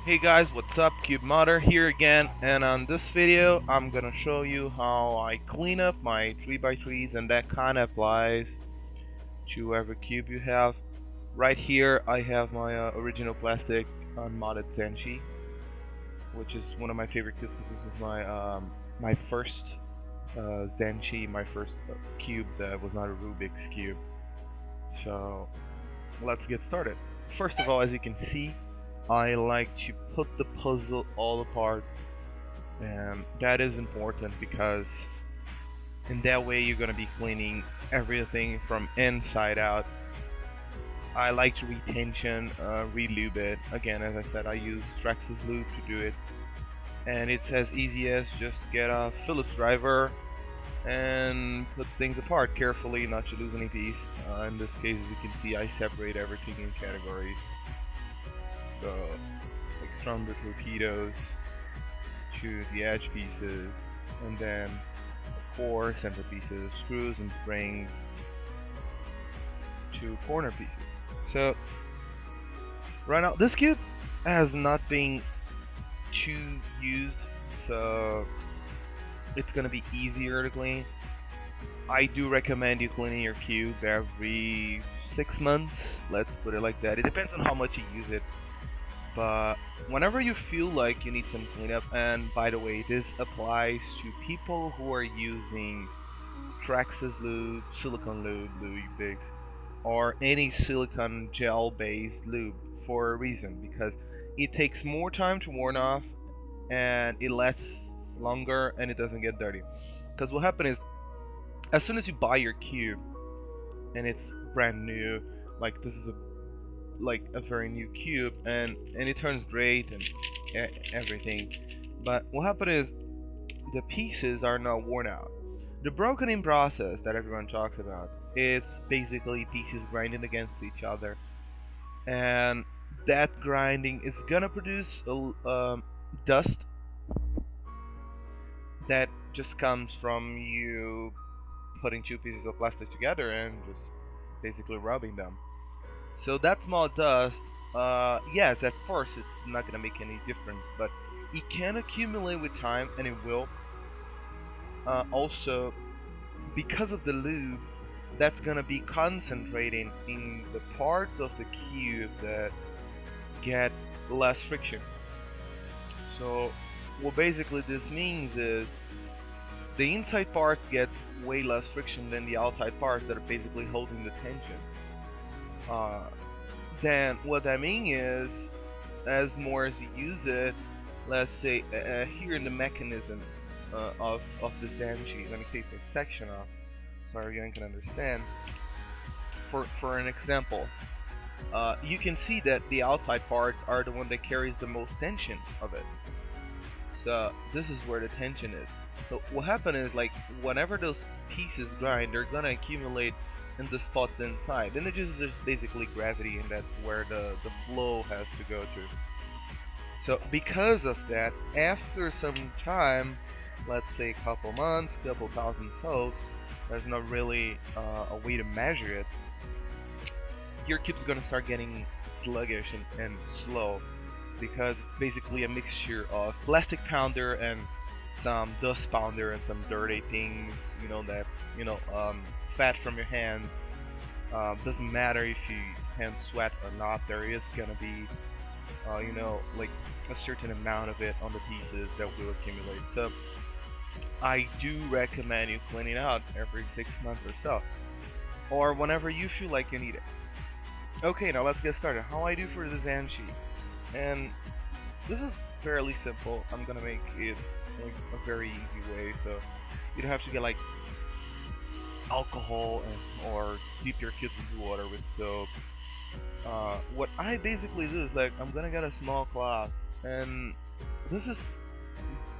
Hey guys, what's up? Cubemodder here again, and on this video I'm gonna show you how I clean up my 3x3s, and that kinda applies to every cube you have. Right here I have my original plastic unmodded Zenshi, which is one of my favorite cubes because this was my first Zenshi, my first cube that was not a Rubik's cube. So let's get started. First of all, as you can see, I like to put the puzzle all apart, and that is important because in that way you're gonna be cleaning everything from inside out. I like to retension, re-lube it. Again, as I said, I use Traxxas lube to do it, and it's as easy as just get a Phillips driver and put things apart carefully, not to lose any piece. In this case, as you can see, I separate everything in categories. So, like from the torpedoes to the edge pieces, and then the core, center pieces, screws and springs to corner pieces. So, right now, this cube has not been too used, so it's gonna be easier to clean. I do recommend you cleaning your cube every 6 months, let's put it like that. It depends on how much you use it, but whenever you feel like you need some cleanup, and by the way, this applies to people who are using Traxxas lube, silicone lube, Lubix, or any silicone gel based lube, for a reason, because it takes more time to worn off and it lasts longer and it doesn't get dirty. Because what happens is, as soon as you buy your cube and it's brand new, like this is a very new cube, and it turns great and everything, but what happens is the pieces are not worn out. The broken in process that everyone talks about is basically pieces grinding against each other, and that grinding is gonna produce dust that just comes from you putting two pieces of plastic together and just basically rubbing them. So that small dust, yes, at first it's not gonna make any difference, but it can accumulate with time, and it will. Also, because of the lube, that's gonna be concentrating in the parts of the cube that get less friction. So what basically this means is the inside part gets way less friction than the outside parts that are basically holding the tension. Then what that means is, as more as you use it, let's say here in the mechanism of the Zenshi, let me take this section off so everyone can understand. For an example, you can see that the outside parts are the one that carries the most tension of it. So this is where the tension is. So what happens is, like, whenever those pieces grind, they're gonna accumulate in the spots inside. Then it's just basically gravity, and that's where the flow has to go to. So because of that, after some time, let's say a couple months, couple thousand toes, there's not really a way to measure it, your cube's gonna start getting sluggish and slow, because it's basically a mixture of plastic powder and some dust powder and some dirty things, that fat from your hand. Doesn't matter if you hand sweat or not, there is gonna be like a certain amount of it on the pieces that will accumulate. So I do recommend you cleaning out every 6 months or so, or whenever you feel like you need it. Okay, now let's get started. How I do for the Zenshi, and this is fairly simple. I'm gonna make it like a very easy way, so you don't have to get like alcohol or dip your kids into water with soap. What I basically do is, like, I'm gonna get a small cloth, and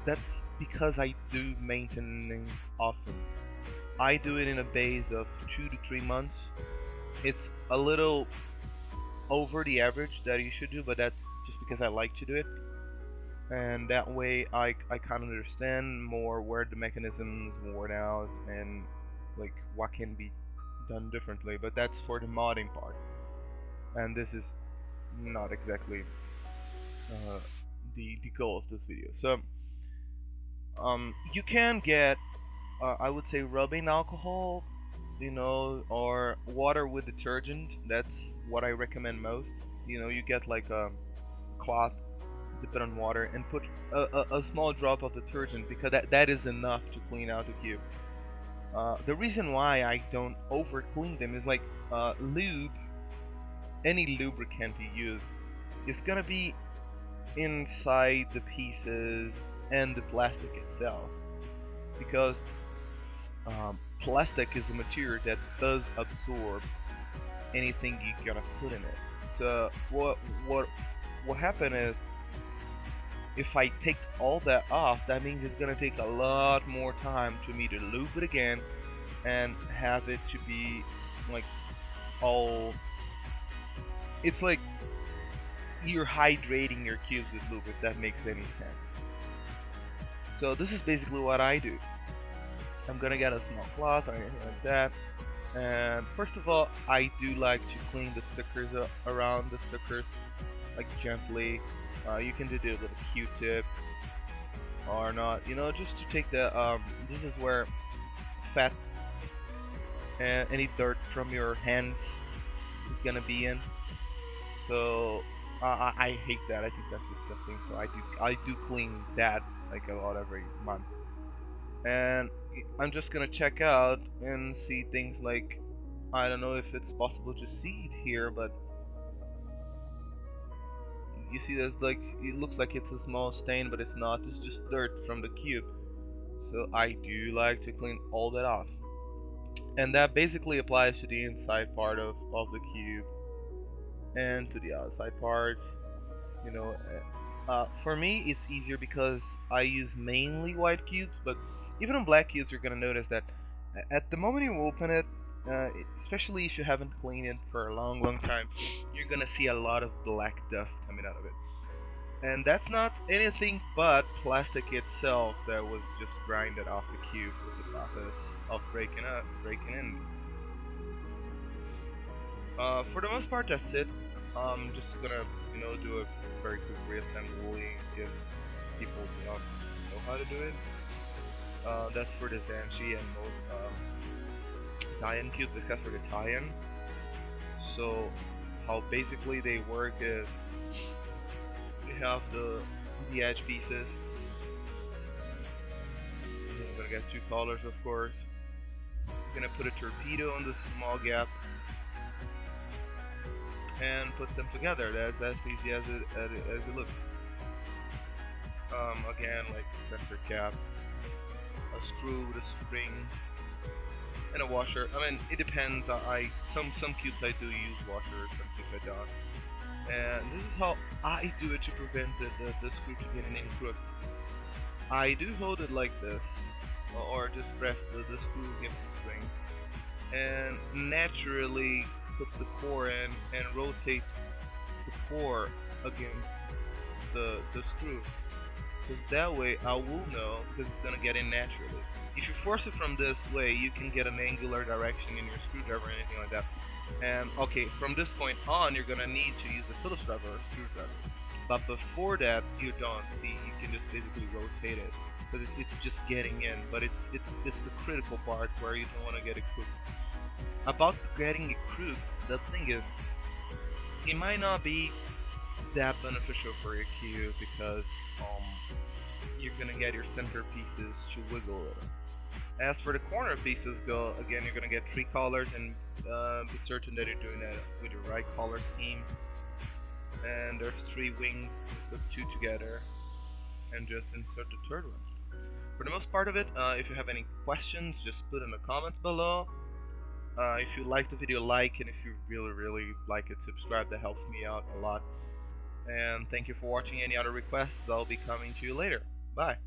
that's because I do maintenance often. I do it in a base of 2 to 3 months. It's a little over the average that you should do, but that's just because I like to do it, and that way I kind of understand more where the mechanism is worn out and like what can be done differently. But that's for the modding part, and this is not exactly uh, the goal of this video. So you can get I would say rubbing alcohol, or water with detergent. That's what I recommend most. You get like a cloth, dip it on water, and put a small drop of detergent, because that is enough to clean out the cube. The reason why I don't over clean them is like lube, any lubricant you use, is gonna be inside the pieces and the plastic itself, because plastic is a material that does absorb anything you're gonna put in it. So what happened is, if I take all that off, that means it's gonna take a lot more time to me to lube it again and have it to be like all. It's like you're hydrating your cubes with lube, if that makes any sense. So this is basically what I do. I'm gonna get a small cloth or anything like that, and first of all, I do like to clean the stickers around the stickers, like gently. You can do it with a Q-tip or not, just to take the this is where fat and any dirt from your hands is gonna be in. So I hate that. I think that's disgusting. So I do clean that like a lot every month. And I'm just gonna check out and see things like, I don't know if it's possible to see it here, but you see there's like, it looks like it's a small stain, but it's not. It's just dirt from the cube. So I do like to clean all that off, and that basically applies to the inside part of the cube and to the outside parts. you know for me it's easier because I use mainly white cubes, but even on black cubes you're gonna notice that at the moment you open it, especially if you haven't cleaned it for a long time, you're gonna see a lot of black dust coming out of it. And that's not anything but plastic itself that was just grinded off the cube with the process of breaking in. For the most part, that's it. I'm just gonna, do a very quick reassembly if people do not know how to do it. That's for the Zanchi and most dayan cubes, except for the dayan. So, how basically they work is, we have the edge pieces. We're gonna get two colors, of course. We're gonna put a torpedo on this small gap and put them together. That's easy as it looks. Again, like center cap, a screw with a spring, and a washer. I mean, it depends. Some cubes I do use washers, some cubes I don't. And this is how I do it to prevent the screw to get in any crook. I do hold it like this, or just press the screw against the spring, and naturally put the core in and rotate the core against the screw. Because that way I will know, because it's gonna get in naturally. If you force it from this way, you can get an angular direction in your screwdriver or anything like that. And okay, from this point on, you're gonna need to use a Phillips screwdriver or screwdriver. But before that, you don't. See, you can just basically rotate it, because it's just getting in. But it's the critical part where you don't want to get it crooked. About getting it crooked, the thing is, it might not be that beneficial for your cube, because you're gonna get your center pieces to wiggle a little. As for the corner pieces go, again, you're gonna get three collars, and be certain that you're doing that with the right collar scheme. And there's three wings, put two together, and just insert the third one. For the most part of it, if you have any questions, just put in the comments below. If you like the video, like, and if you really like it, subscribe. That helps me out a lot. And thank you for watching. Any other requests, I'll be coming to you later. Bye.